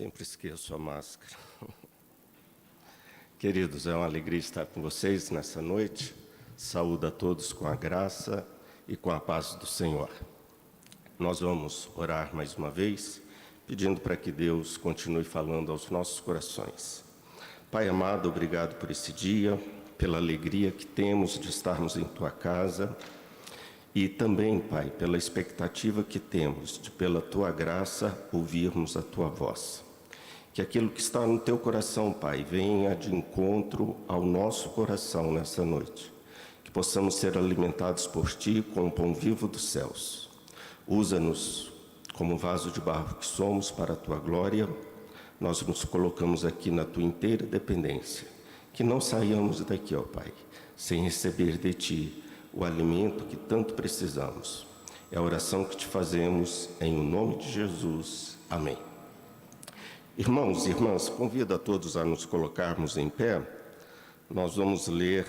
Sempre esqueço a máscara. Queridos, é uma alegria estar com vocês nessa noite. Saúdo a todos com a graça e com a paz do Senhor. Nós vamos orar mais uma vez, pedindo para que Deus continue falando aos nossos corações. Pai amado, obrigado por esse dia, pela alegria que temos de estarmos em Tua casa e também, Pai, pela expectativa que temos de, pela Tua graça, ouvirmos a Tua voz. Que aquilo que está no Teu coração, Pai, venha de encontro ao nosso coração nessa noite. Que possamos ser alimentados por Ti com o pão vivo dos céus. Usa-nos como vaso de barro que somos para a Tua glória. Nós nos colocamos aqui na Tua inteira dependência. Que não saiamos daqui, ó Pai, sem receber de Ti o alimento que tanto precisamos. É a oração que Te fazemos em o nome de Jesus. Amém. Irmãos e irmãs, convido a todos a nos colocarmos em pé. Nós vamos ler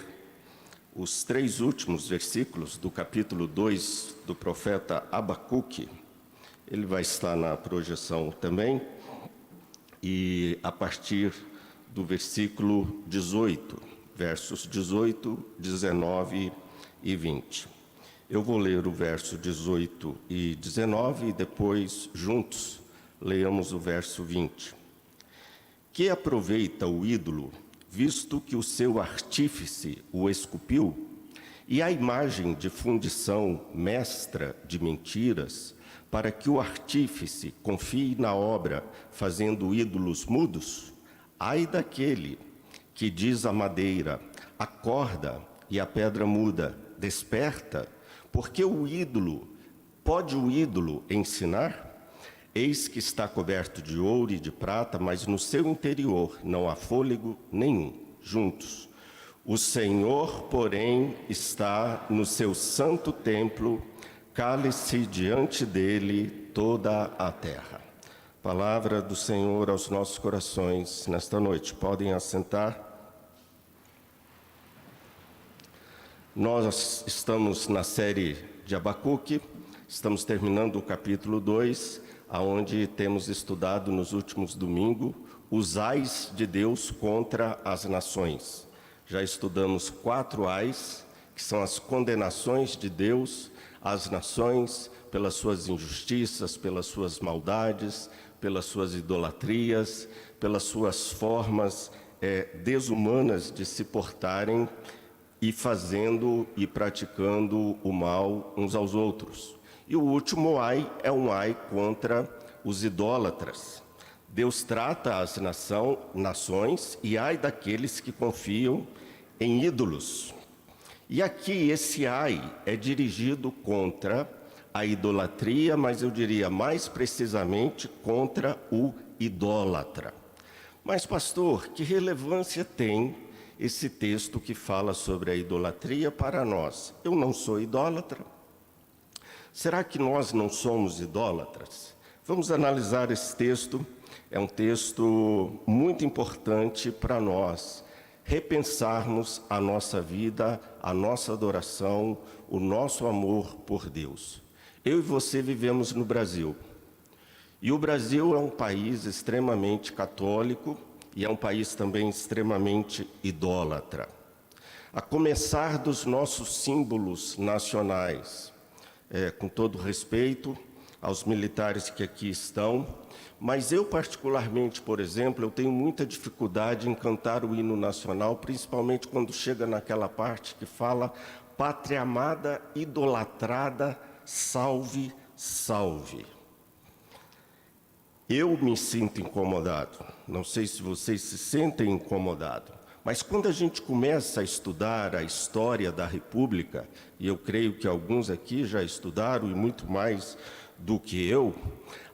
os 3 últimos versículos do capítulo 2 do profeta Abacuque. Ele vai estar na projeção também. E a partir do versículo 18, versos 18, 19 e 20. Eu vou ler o verso 18 e 19 e depois, juntos, leamos o verso 20. Que aproveita o ídolo, visto que o seu artífice o esculpiu, e a imagem de fundição mestra de mentiras, para que o artífice confie na obra, fazendo ídolos mudos? Ai daquele que diz à madeira, acorda, e a pedra muda, desperta, porque pode o ídolo ensinar? Eis que está coberto de ouro e de prata, mas no seu interior não há fôlego nenhum, juntos. O Senhor, porém, está no seu santo templo, cale-se diante dele toda a terra. Palavra do Senhor aos nossos corações nesta noite. Podem assentar. Nós estamos na série de Abacuque, estamos terminando o capítulo 2, onde temos estudado nos últimos domingos os ais de Deus contra as nações. Já estudamos 4 ais, que são as condenações de Deus às nações pelas suas injustiças, pelas suas maldades, pelas suas idolatrias, pelas suas formas desumanas de se portarem e fazendo e praticando o mal uns aos outros. E o último ai é um ai contra os idólatras. Deus trata as nações e ai daqueles que confiam em ídolos. E aqui esse ai é dirigido contra a idolatria, mas eu diria mais precisamente contra o idólatra. Mas, pastor, que relevância tem esse texto que fala sobre a idolatria para nós? Eu não sou idólatra. Será que nós não somos idólatras? Vamos analisar esse texto. É um texto muito importante para nós repensarmos a nossa vida, a nossa adoração, o nosso amor por Deus. Eu e você vivemos no Brasil. E o Brasil é um país extremamente católico e é um país também extremamente idólatra. A começar dos nossos símbolos nacionais. Com todo respeito aos militares que aqui estão, mas eu particularmente, por exemplo, eu tenho muita dificuldade em cantar o hino nacional, principalmente quando chega naquela parte que fala pátria amada, idolatrada, salve, salve. Eu me sinto incomodado, não sei se vocês se sentem incomodados. Mas quando a gente começa a estudar a história da República, e eu creio que alguns aqui já estudaram, e muito mais do que eu,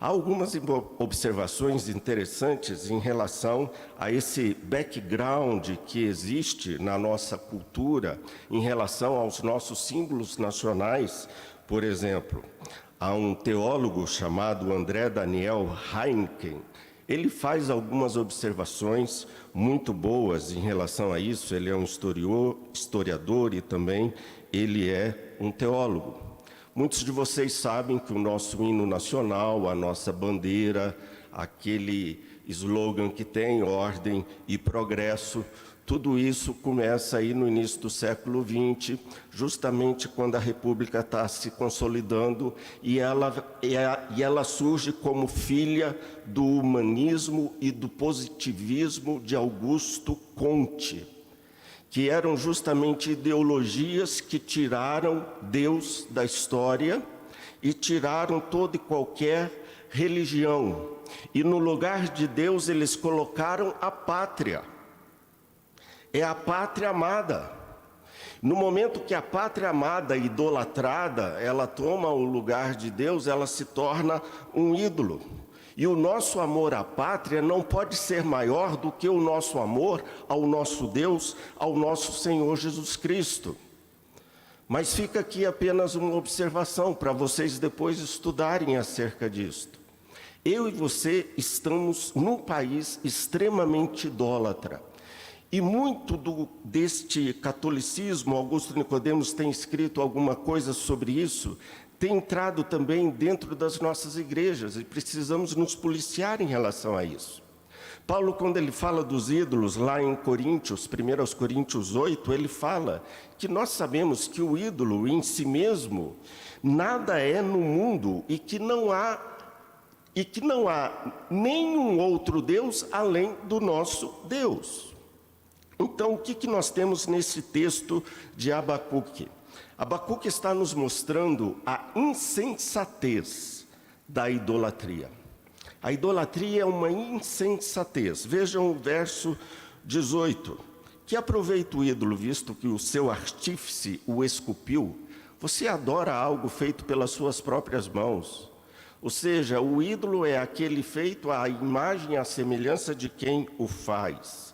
há algumas observações interessantes em relação a esse background que existe na nossa cultura, em relação aos nossos símbolos nacionais. Por exemplo, há um teólogo chamado André Daniel Heineken. Ele faz algumas observações muito boas em relação a isso. Ele é um historiador e também ele é um teólogo. Muitos de vocês sabem que o nosso hino nacional, a nossa bandeira, aquele slogan que tem, ordem e progresso. Tudo isso começa aí no início do século XX, justamente quando a República está se consolidando e ela surge como filha do humanismo e do positivismo de Augusto Comte, que eram justamente ideologias que tiraram Deus da história e tiraram toda e qualquer religião. E no lugar de Deus eles colocaram a pátria. É a pátria amada. No momento que a pátria amada, idolatrada, ela toma o lugar de Deus, ela se torna um ídolo. E o nosso amor à pátria não pode ser maior do que o nosso amor ao nosso Deus, ao nosso Senhor Jesus Cristo. Mas fica aqui apenas uma observação para vocês depois estudarem acerca disto. Eu e você estamos num país extremamente idólatra. E muito deste catolicismo, Augusto Nicodemos tem escrito alguma coisa sobre isso, tem entrado também dentro das nossas igrejas e precisamos nos policiar em relação a isso. Paulo, quando ele fala dos ídolos lá em Coríntios, 1 Coríntios 8, ele fala que nós sabemos que o ídolo em si mesmo nada é no mundo e que não há nenhum outro Deus além do nosso Deus. Então, o que nós temos nesse texto de Abacuque? Abacuque está nos mostrando a insensatez da idolatria. A idolatria é uma insensatez. Vejam o verso 18. Que aproveita o ídolo, visto que o seu artífice o esculpiu? Você adora algo feito pelas suas próprias mãos. Ou seja, o ídolo é aquele feito à imagem e à semelhança de quem o faz.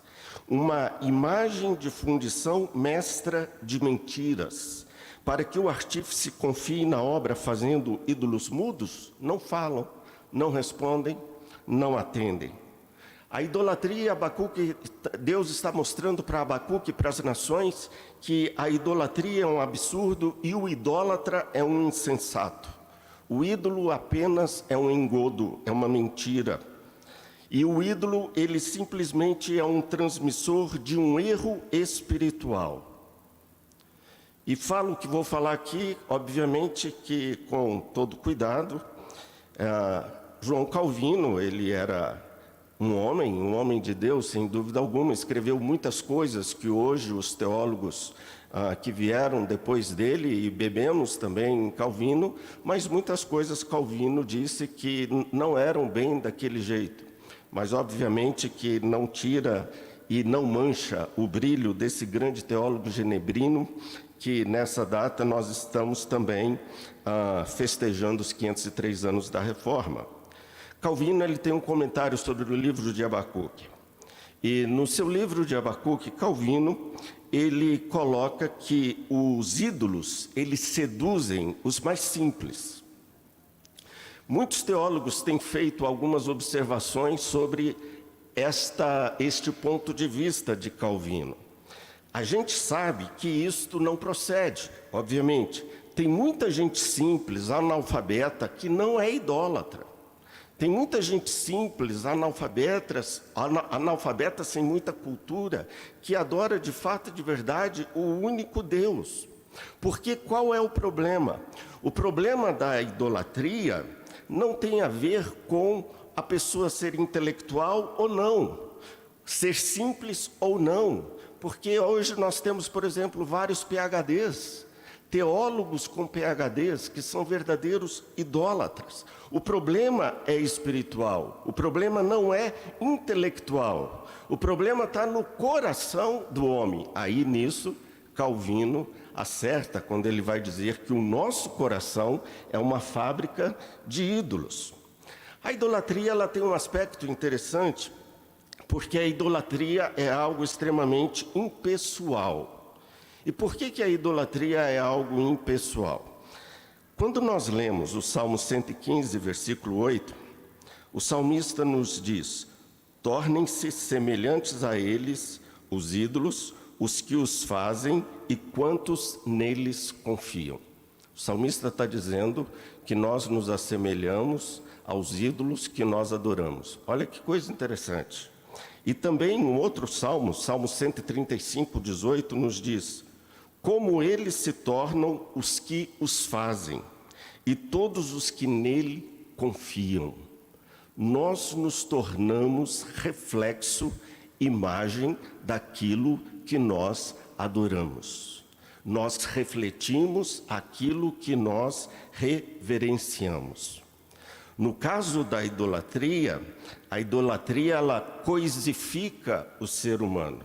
Uma imagem de fundição mestra de mentiras, para que o artífice confie na obra fazendo ídolos mudos, não falam, não respondem, não atendem. A idolatria, Abacuque, Deus está mostrando para Abacuque, para as nações, que a idolatria é um absurdo e o idólatra é um insensato. O ídolo apenas é um engodo, é uma mentira. E o ídolo, ele simplesmente é um transmissor de um erro espiritual. E falo o que vou falar aqui, obviamente que com todo cuidado. João Calvino, ele era um homem de Deus, sem dúvida alguma, escreveu muitas coisas que hoje os teólogos que vieram depois dele, e bebemos também em Calvino, mas muitas coisas Calvino disse que não eram bem daquele jeito. Mas, obviamente, que não tira e não mancha o brilho desse grande teólogo genebrino, que nessa data nós estamos também festejando os 503 anos da Reforma. Calvino, ele tem um comentário sobre o livro de Abacuque. E no seu livro de Abacuque, Calvino, ele coloca que os ídolos, eles seduzem os mais simples. Muitos teólogos têm feito algumas observações sobre este ponto de vista de Calvino. A gente sabe que isto não procede, obviamente. Tem muita gente simples, analfabeta, que não é idólatra. Tem muita gente simples, analfabeta sem muita cultura, que adora de fato e de verdade o único Deus. Porque qual é o problema? O problema da idolatria não tem a ver com a pessoa ser intelectual ou não, ser simples ou não, porque hoje nós temos, por exemplo, vários PhDs, teólogos com PhDs que são verdadeiros idólatras. O problema é espiritual, o problema não é intelectual, o problema está no coração do homem. Aí nisso, Calvino acerta quando ele vai dizer que o nosso coração é uma fábrica de ídolos. A idolatria, ela tem um aspecto interessante, porque a idolatria é algo extremamente impessoal. E por que a idolatria é algo impessoal? Quando nós lemos o Salmo 115, versículo 8, o salmista nos diz: tornem-se semelhantes a eles, os ídolos, os que os fazem e quantos neles confiam. O salmista está dizendo que nós nos assemelhamos aos ídolos que nós adoramos. Olha que coisa interessante. E também um outro salmo, Salmo 135, 18, nos diz: como eles se tornam os que os fazem, e todos os que nele confiam. Nós nos tornamos reflexo, imagem daquilo que nós adoramos. Nós refletimos aquilo que nós reverenciamos. No caso da idolatria, a idolatria ela coisifica o ser humano,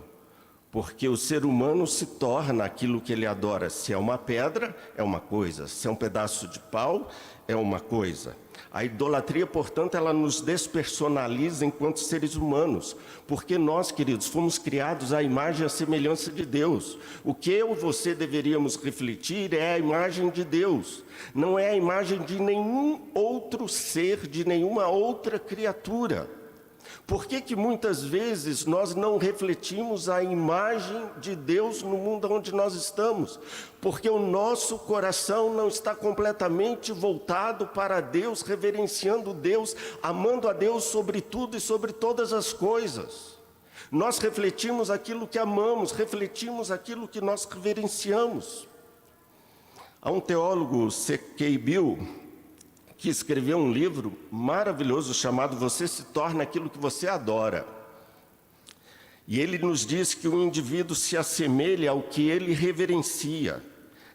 porque o ser humano se torna aquilo que ele adora. Se é uma pedra, é uma coisa. Se é um pedaço de pau, é uma coisa. A idolatria, portanto, ela nos despersonaliza enquanto seres humanos, porque nós, queridos, fomos criados à imagem e à semelhança de Deus. O que eu e você deveríamos refletir é a imagem de Deus, não é a imagem de nenhum outro ser, de nenhuma outra criatura. Por que muitas vezes nós não refletimos a imagem de Deus no mundo onde nós estamos? Porque o nosso coração não está completamente voltado para Deus, reverenciando Deus, amando a Deus sobre tudo e sobre todas as coisas. Nós refletimos aquilo que amamos, refletimos aquilo que nós reverenciamos. Há um teólogo, C.K. Bill, que escreveu um livro maravilhoso chamado Você se torna aquilo que você adora. E ele nos diz que o indivíduo se assemelha ao que ele reverencia,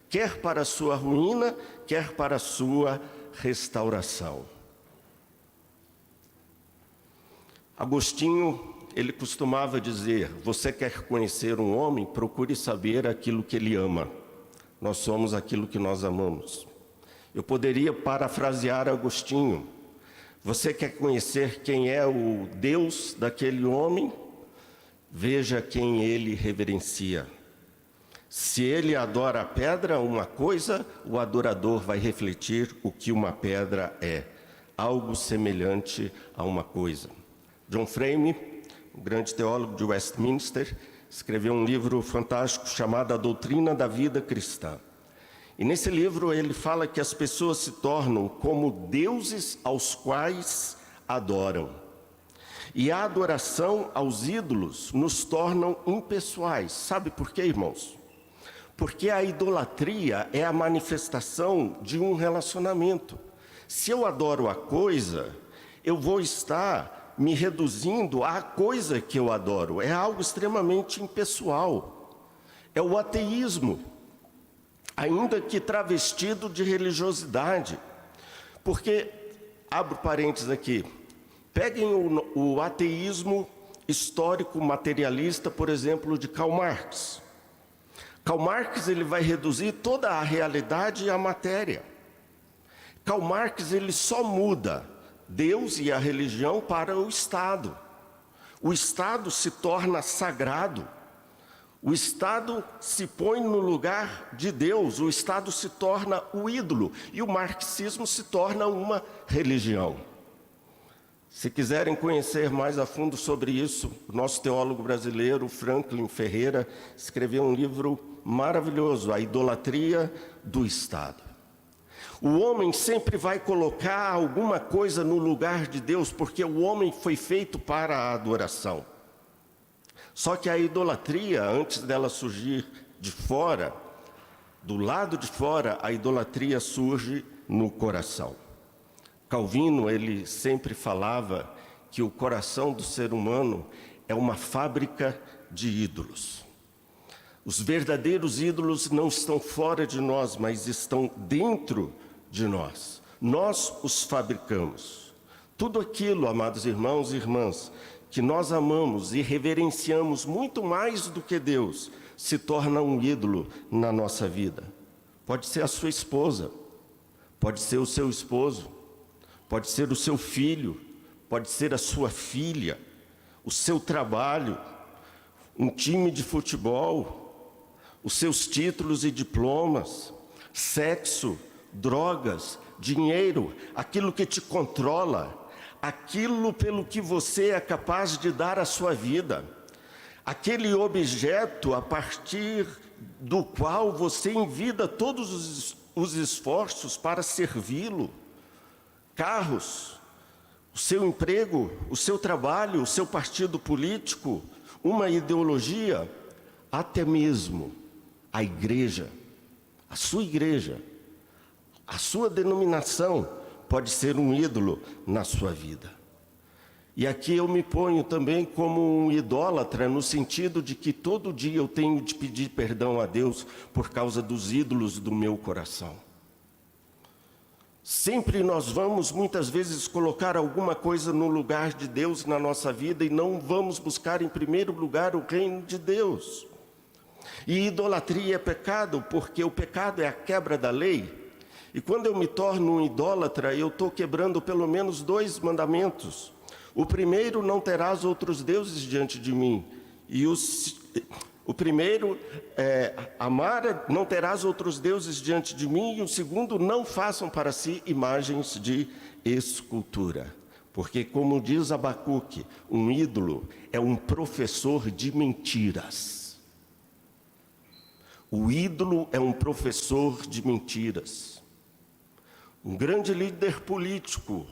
quer para a sua ruína, quer para a sua restauração. Agostinho, ele costumava dizer: você quer conhecer um homem, procure saber aquilo que ele ama. Nós somos aquilo que nós amamos. Eu poderia parafrasear Agostinho: você quer conhecer quem é o Deus daquele homem? Veja quem ele reverencia. Se ele adora a pedra, uma coisa, o adorador vai refletir o que uma pedra é, algo semelhante a uma coisa. John Frame, um grande teólogo de Westminster, escreveu um livro fantástico chamado A Doutrina da Vida Cristã. E nesse livro ele fala que as pessoas se tornam como deuses aos quais adoram. E a adoração aos ídolos nos tornam impessoais. Sabe por quê, irmãos? Porque a idolatria é a manifestação de um relacionamento. Se eu adoro a coisa, eu vou estar me reduzindo à coisa que eu adoro. É algo extremamente impessoal. É o ateísmo, ainda que travestido de religiosidade. Porque, abro parênteses aqui, peguem o ateísmo histórico materialista, por exemplo, de Karl Marx. Karl Marx ele vai reduzir toda a realidade à matéria. Karl Marx ele só muda Deus e a religião para o Estado. O Estado se torna sagrado. O Estado se põe no lugar de Deus, o Estado se torna o ídolo e o marxismo se torna uma religião. Se quiserem conhecer mais a fundo sobre isso, o nosso teólogo brasileiro, Franklin Ferreira, escreveu um livro maravilhoso, A Idolatria do Estado. O homem sempre vai colocar alguma coisa no lugar de Deus, porque o homem foi feito para a adoração. Só que a idolatria, antes dela surgir de fora, do lado de fora, a idolatria surge no coração. Calvino, ele sempre falava que o coração do ser humano é uma fábrica de ídolos. Os verdadeiros ídolos não estão fora de nós, mas estão dentro de nós. Nós os fabricamos. Tudo aquilo, amados irmãos e irmãs, que nós amamos e reverenciamos muito mais do que Deus, se torna um ídolo na nossa vida. Pode ser a sua esposa, pode ser o seu esposo, pode ser o seu filho, pode ser a sua filha, o seu trabalho, um time de futebol, os seus títulos e diplomas, sexo, drogas, dinheiro, aquilo que te controla, aquilo pelo que você é capaz de dar a sua vida, aquele objeto a partir do qual você envida todos os esforços para servi-lo, carros, o seu emprego, o seu trabalho, o seu partido político, uma ideologia, até mesmo a igreja, a sua denominação pode ser um ídolo na sua vida. E aqui eu me ponho também como um idólatra, no sentido de que todo dia eu tenho de pedir perdão a Deus por causa dos ídolos do meu coração. Sempre nós vamos, muitas vezes, colocar alguma coisa no lugar de Deus na nossa vida e não vamos buscar em primeiro lugar o reino de Deus. E idolatria é pecado, porque o pecado é a quebra da lei. E quando eu me torno um idólatra, eu estou quebrando pelo menos 2 mandamentos. O primeiro, não terás outros deuses diante de mim. E o primeiro é amar, não terás outros deuses diante de mim. E o segundo, não façam para si imagens de escultura. Porque, como diz Abacuque, um ídolo é um professor de mentiras. O ídolo é um professor de mentiras. Um grande líder político,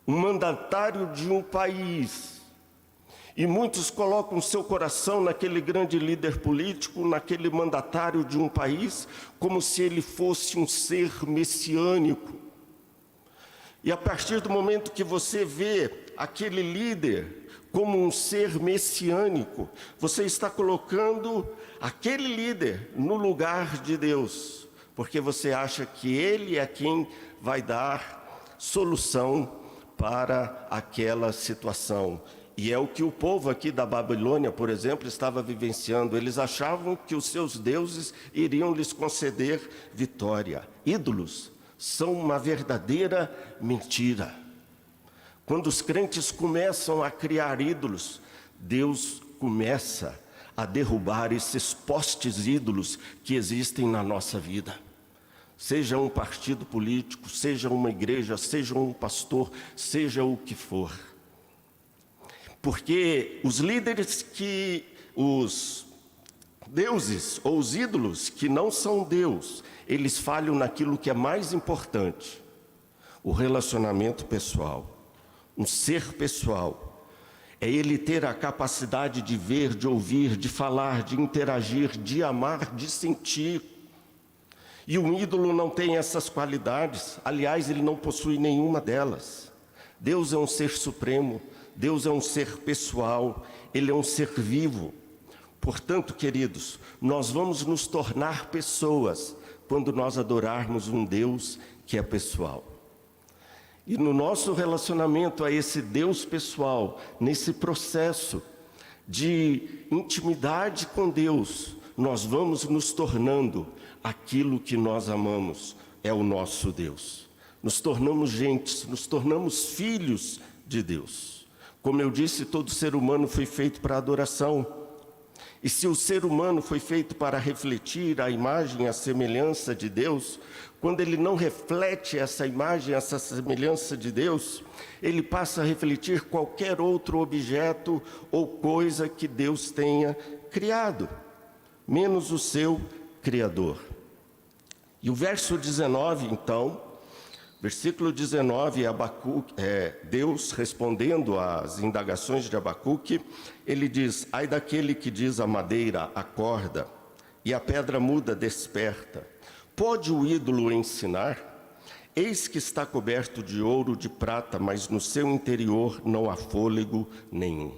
um mandatário de um país, e muitos colocam seu coração naquele grande líder político, naquele mandatário de um país, como se ele fosse um ser messiânico. E a partir do momento que você vê aquele líder como um ser messiânico, você está colocando aquele líder no lugar de Deus, porque você acha que ele é quem vai dar solução para aquela situação. E é o que o povo aqui da Babilônia, por exemplo, estava vivenciando. Eles achavam que os seus deuses iriam lhes conceder vitória. Ídolos são uma verdadeira mentira. Quando os crentes começam a criar ídolos, Deus começa a derrubar esses postes ídolos que existem na nossa vida. Seja um partido político, seja uma igreja, seja um pastor, seja o que for. Porque os líderes os deuses ou os ídolos que não são Deus, eles falham naquilo que é mais importante: o relacionamento pessoal, um ser pessoal. É ele ter a capacidade de ver, de ouvir, de falar, de interagir, de amar, de sentir. E um ídolo não tem essas qualidades, aliás, ele não possui nenhuma delas. Deus é um ser supremo, Deus é um ser pessoal, Ele é um ser vivo. Portanto, queridos, nós vamos nos tornar pessoas quando nós adorarmos um Deus que é pessoal. E no nosso relacionamento a esse Deus pessoal, nesse processo de intimidade com Deus, nós vamos nos tornando aquilo que nós amamos, é o nosso Deus. Nos tornamos gentes, nos tornamos filhos de Deus. Como eu disse, todo ser humano foi feito para adoração. E se o ser humano foi feito para refletir a imagem e a semelhança de Deus, quando ele não reflete essa imagem, essa semelhança de Deus, ele passa a refletir qualquer outro objeto ou coisa que Deus tenha criado, menos o seu Criador. E o verso 19, então, versículo 19, Deus respondendo às indagações de Abacuque, ele diz: ai daquele que diz à madeira, acorda, e a pedra muda, desperta. Pode o ídolo ensinar? Eis que está coberto de ouro, de prata, mas no seu interior não há fôlego nenhum.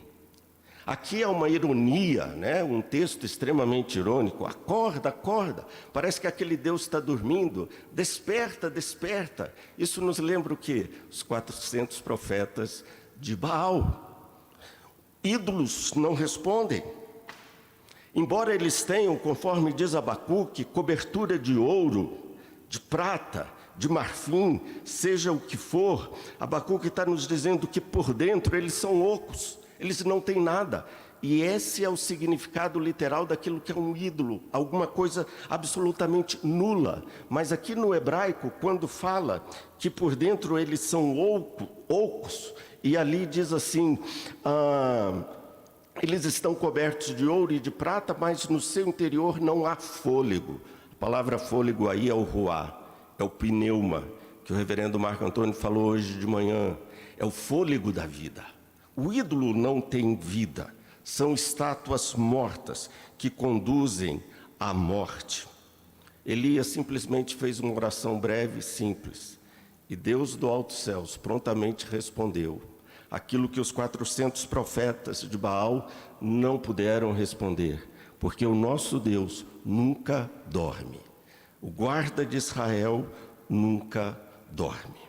Aqui é uma ironia, né? Um texto extremamente irônico. Acorda, acorda. Parece que aquele Deus está dormindo. Desperta, desperta. Isso nos lembra o quê? Os 400 profetas de Baal. Ídolos não respondem. Embora eles tenham, conforme diz Abacuque, cobertura de ouro, de prata, de marfim, seja o que for, Abacuque está nos dizendo que por dentro eles são ocos. Eles não têm nada. E esse é o significado literal daquilo que é um ídolo, alguma coisa absolutamente nula. Mas aqui no hebraico, quando fala que por dentro eles são ocos, e ali diz assim, eles estão cobertos de ouro e de prata, mas no seu interior não há fôlego. A A palavra fôlego aí é o ruá, é o pneuma, que o reverendo Marco Antônio falou hoje de manhã. É o fôlego da vida. O ídolo não tem vida. São estátuas mortas que conduzem à morte. Elias simplesmente fez uma oração breve e simples. E Deus do alto céus prontamente respondeu aquilo que os 400 profetas de Baal não puderam responder. Porque o nosso Deus nunca dorme. O guarda de Israel nunca dorme.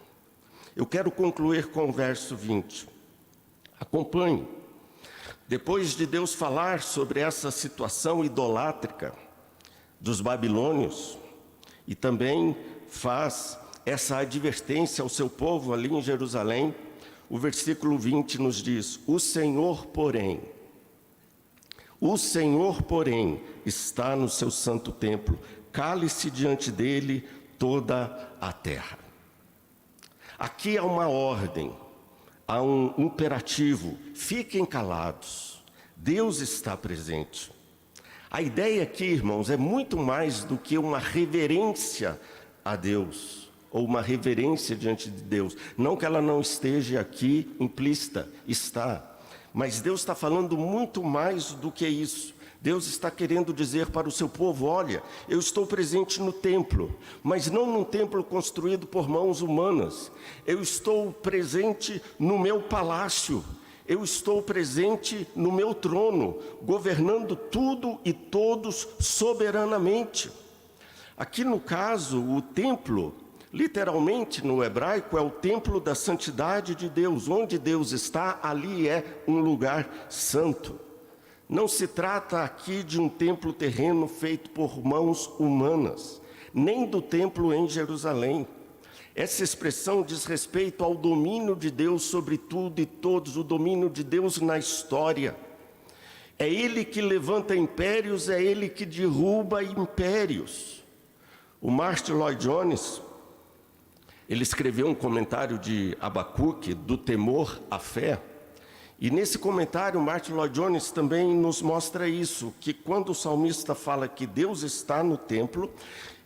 Eu quero concluir com o verso 20. Acompanhe. Depois de Deus falar sobre essa situação idolátrica dos babilônios, e também faz essa advertência ao seu povo ali em Jerusalém, o versículo 20 nos diz: o Senhor, porém, está no seu santo templo, cale-se diante dele toda a terra. Aqui há uma ordem, há um imperativo: fiquem calados, Deus está presente. A ideia aqui, irmãos, é muito mais do que uma reverência a Deus, ou uma reverência diante de Deus. Não que ela não esteja aqui implícita, está. Mas Deus está falando muito mais do que isso. Deus está querendo dizer para o seu povo: olha, eu estou presente no templo, mas não num templo construído por mãos humanas. Eu estou presente no meu palácio. Eu estou presente no meu trono, governando tudo e todos soberanamente. Aqui no caso, o templo, literalmente no hebraico, é o templo da santidade de Deus. Onde Deus está, ali é um lugar santo. Não se trata aqui de um templo terreno feito por mãos humanas, nem do templo em Jerusalém. Essa expressão diz respeito ao domínio de Deus sobre tudo e todos, o domínio de Deus na história. É Ele que levanta impérios, é Ele que derruba impérios. O Martin Lloyd Jones, ele escreveu um comentário de Abacuque, do temor à fé. E nesse comentário, Martin Lloyd Jones também nos mostra isso, que quando o salmista fala que Deus está no templo,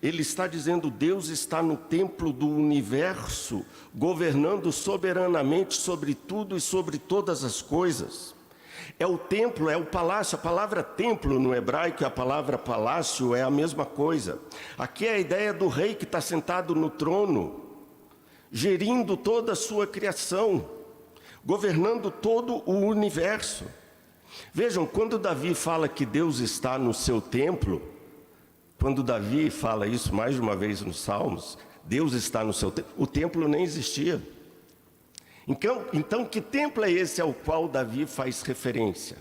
ele está dizendo: Deus está no templo do universo, governando soberanamente sobre tudo e sobre todas as coisas. É o templo, é o palácio. A palavra templo no hebraico e a palavra palácio é a mesma coisa. Aqui é a ideia do rei que está sentado no trono, gerindo toda a sua criação, governando todo o universo. Vejam, quando Davi fala que Deus está no seu templo, quando Davi fala isso mais de uma vez nos Salmos, Deus está no seu templo, o templo nem existia. Então, que templo é esse ao qual Davi faz referência?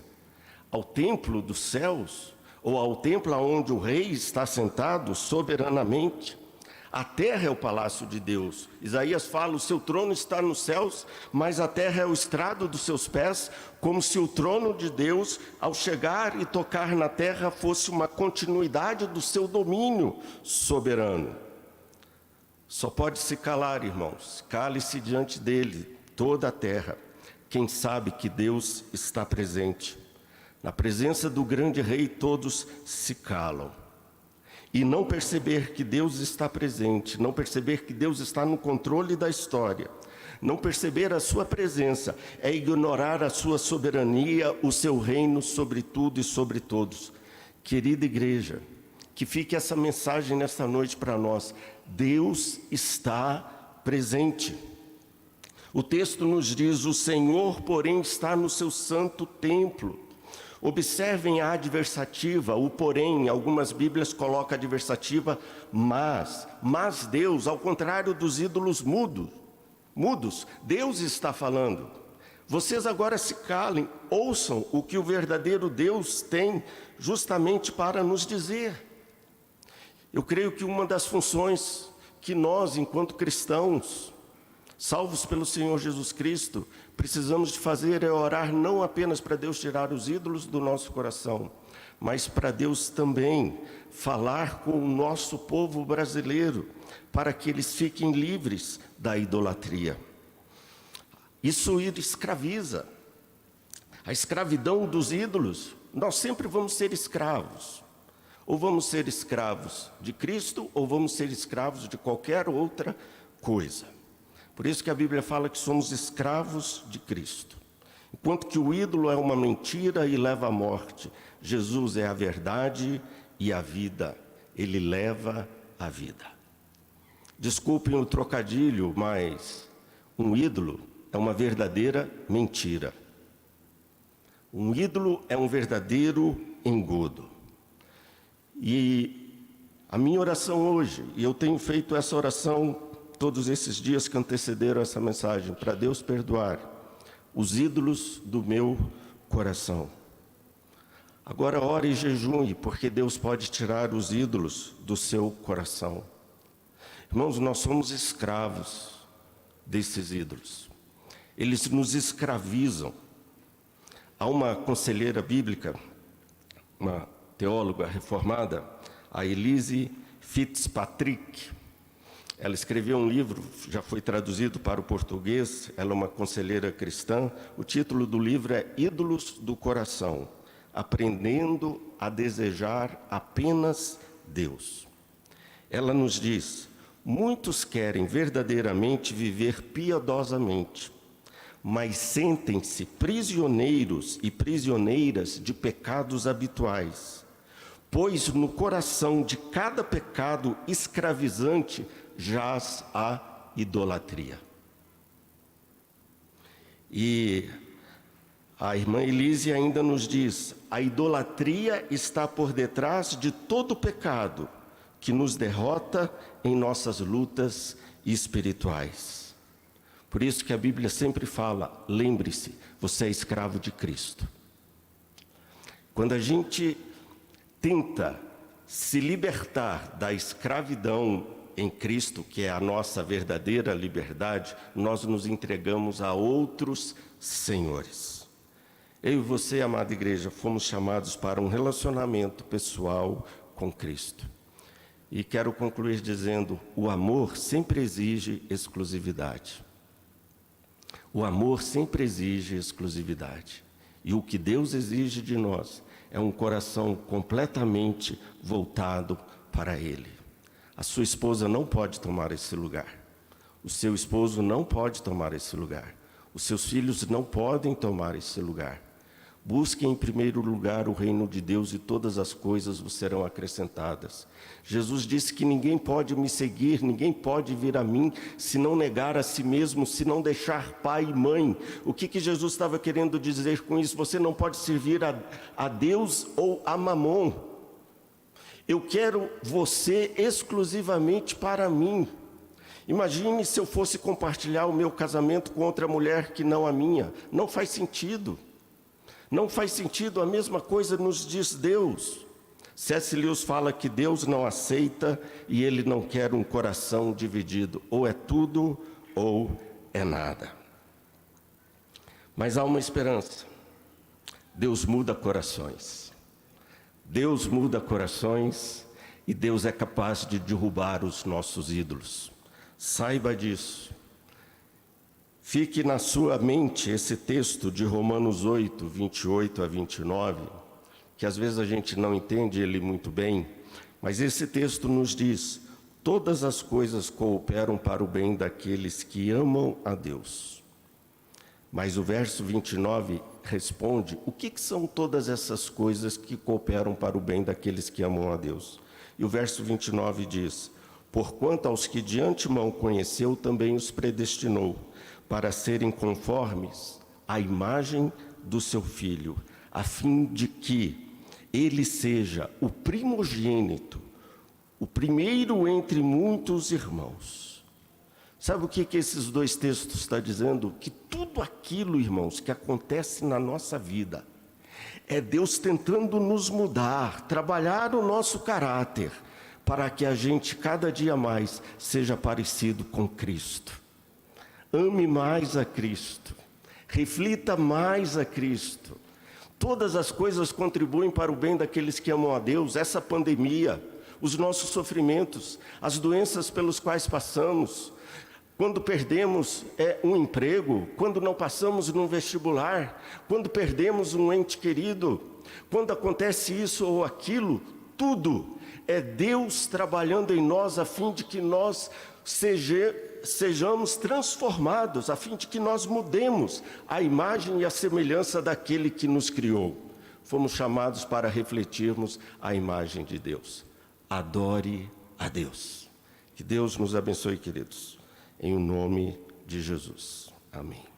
Ao templo dos céus? Ou ao templo onde o rei está sentado soberanamente? A terra é o palácio de Deus. Isaías fala: o seu trono está nos céus, mas a terra é o estrado dos seus pés, como se o trono de Deus, ao chegar e tocar na terra, fosse uma continuidade do seu domínio soberano. Só pode se calar, irmãos, cale-se diante dele toda a terra. Quem sabe que Deus está presente. Na presença do grande rei, todos se calam. E não perceber que Deus está presente, não perceber que Deus está no controle da história, não perceber a sua presença, é ignorar a sua soberania, o seu reino sobre tudo e sobre todos. Querida igreja, que fique essa mensagem nesta noite para nós: Deus está presente. O texto nos diz: o Senhor, porém, está no seu santo templo. Observem a adversativa, o porém. Algumas Bíblias colocam a adversativa mas Deus, ao contrário dos ídolos mudos, Deus está falando. Vocês agora se calem, ouçam o que o verdadeiro Deus tem justamente para nos dizer. Eu creio que uma das funções que nós, enquanto cristãos, salvos pelo Senhor Jesus Cristo, precisamos de fazer é orar não apenas para Deus tirar os ídolos do nosso coração, mas para Deus também falar com o nosso povo brasileiro, para que eles fiquem livres da idolatria. Isso escraviza. A escravidão dos ídolos, nós sempre vamos ser escravos. Ou vamos ser escravos de Cristo, ou vamos ser escravos de qualquer outra coisa. Por isso que a Bíblia fala que somos escravos de Cristo. Enquanto que o ídolo é uma mentira e leva à morte, Jesus é a verdade e a vida. Ele leva a vida. Desculpem o trocadilho, mas um ídolo é uma verdadeira mentira. Um ídolo é um verdadeiro engodo. E a minha oração hoje, e eu tenho feito essa oração todos esses dias que antecederam essa mensagem, para Deus perdoar os ídolos do meu coração. Agora ore e jejue, porque Deus pode tirar os ídolos do seu coração. Irmãos, nós somos escravos desses ídolos. Eles nos escravizam. Há uma conselheira bíblica, uma teóloga reformada, a Elyse Fitzpatrick. Ela escreveu um livro, já foi traduzido para o português, ela é uma conselheira cristã. O título do livro é Ídolos do Coração, aprendendo a desejar apenas Deus. Ela nos diz: muitos querem verdadeiramente viver piedosamente, mas sentem-se prisioneiros e prisioneiras de pecados habituais, pois no coração de cada pecado escravizante jaz a idolatria. E a irmã Elise ainda nos diz: a idolatria está por detrás de todo pecado que nos derrota em nossas lutas espirituais. Por isso que a Bíblia sempre fala: lembre-se, você é escravo de Cristo. Quando a gente tenta se libertar da escravidão em Cristo, que é a nossa verdadeira liberdade, nós nos entregamos a outros senhores. Eu e você, amada igreja, fomos chamados para um relacionamento pessoal com Cristo. E quero concluir dizendo: o amor sempre exige exclusividade. O amor sempre exige exclusividade. E o que Deus exige de nós é um coração completamente voltado para Ele. A sua esposa não pode tomar esse lugar. O seu esposo não pode tomar esse lugar. Os seus filhos não podem tomar esse lugar. Busque em primeiro lugar o reino de Deus e todas as coisas vos serão acrescentadas. Jesus disse que ninguém pode me seguir, ninguém pode vir a mim se não negar a si mesmo, se não deixar pai e mãe. O que Jesus estava querendo dizer com isso? Você não pode servir a Deus ou a Mamon. Eu quero você exclusivamente para mim. Imagine se eu fosse compartilhar o meu casamento com outra mulher que não a minha. Não faz sentido. Não faz sentido. A mesma coisa nos diz Deus. C.S. Lewis fala que Deus não aceita e Ele não quer um coração dividido. Ou é tudo ou é nada. Mas há uma esperança. Deus muda corações. Deus muda corações e Deus é capaz de derrubar os nossos ídolos. Saiba disso. Fique na sua mente esse texto de Romanos 8, 28 a 29, que às vezes a gente não entende ele muito bem, mas esse texto nos diz: todas as coisas cooperam para o bem daqueles que amam a Deus. Mas o verso 29 responde: o que são todas essas coisas que cooperam para o bem daqueles que amam a Deus? E o verso 29 diz: porquanto aos que de antemão conheceu, também os predestinou, para serem conformes à imagem do seu Filho, a fim de que ele seja o primogênito, o primeiro entre muitos irmãos. Sabe o que esses dois textos estão dizendo? Que tudo aquilo, irmãos, que acontece na nossa vida, é Deus tentando nos mudar, trabalhar o nosso caráter, para que a gente cada dia mais seja parecido com Cristo. Ame mais a Cristo, reflita mais a Cristo. Todas as coisas contribuem para o bem daqueles que amam a Deus. Essa pandemia, os nossos sofrimentos, as doenças pelos quais passamos, quando perdemos um emprego, quando não passamos num vestibular, quando perdemos um ente querido, quando acontece isso ou aquilo, tudo é Deus trabalhando em nós a fim de que nós sejamos transformados, a fim de que nós mudemos a imagem e a semelhança daquele que nos criou. Fomos chamados para refletirmos a imagem de Deus. Adore a Deus. Que Deus nos abençoe, queridos. Em o nome de Jesus. Amém.